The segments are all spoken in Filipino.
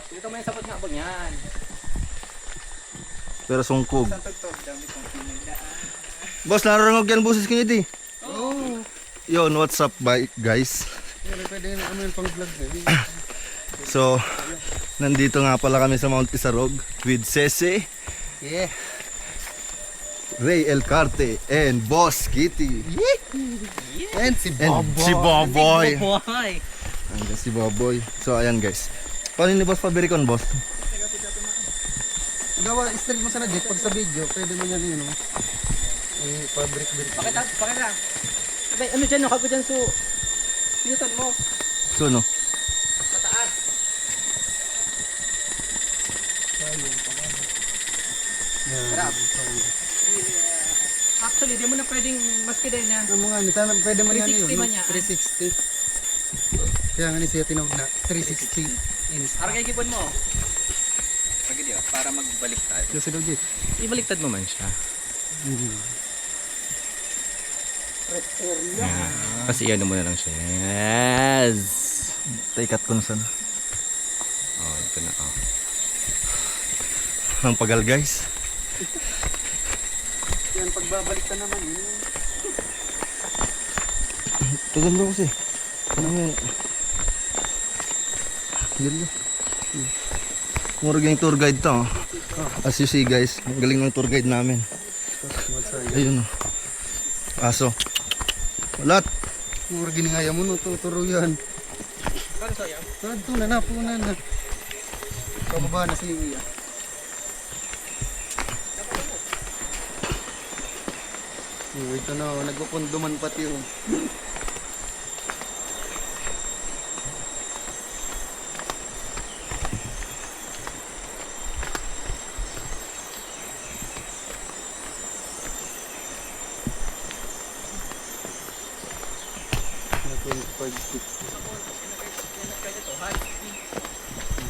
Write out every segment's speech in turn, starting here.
Dito may sapot nga bang yan. Pero sungkog. Sa tugtog, dami kong pinagdaan. Boss, nararangog yan busis ko di. Oo. Yun, what's up guys? Pwede na kami pang vlog na. So, nandito nga pala kami sa Mount Isarog with Sese, Yeah. Ray Elcarte, and Boss Kitty. And si And si Boboy. Boboy. Andyan si Boboy. So, ayan guys. Paano ni Boss Pabericon, Boss? Gawa, istalik mo sana Jet, pag sa video, pwede mo yan yun, no? Pa-break. Pakita. Abay, ano dyan, no? Kago dyan so. Pinutan mo. So, no? Pataas. Sarap. Actually, di mo na pwedeng maski din yan. Ano nga, pwede mo yan 360 yun, man no? yan. 360. Kaya nga ni siya tinawag na 360 insta. Harga gipon mo. Pagid yun, para magbaliktad. Kasi daw Jet. Ibaliktad mo man siya. Kasi ano mo na lang siya. Yes! Taikat ko na sana. Oh, ito na. Oh. Ang pagal guys. Yan, pagbabalik ka naman, yun. Tagal daw kasi. Ano yan? Ganda. Murag yung tour guide to. Oh. As you see guys, ang galing ng tour guide namin. Ayun oh. Aso. Walat. Mura giningaya mo, no? Tuturo yan. Ito na, puna na. Pababa na si Iya. Ito na, nagpupunduman pati yun.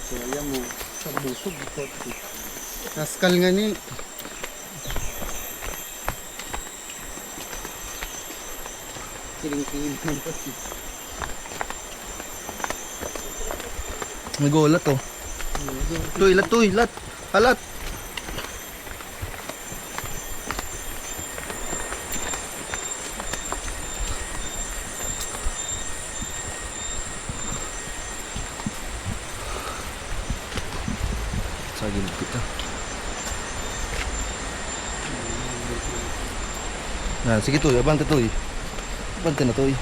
So, ayan mo. Sa busog. Naskal nga ni. Kiling-kiling ng pati. Nagulat oh. Tuy, lat. Halat. Sa gilid kita. Nah, sige Tuy, abante Tuy. Abante na Tuy.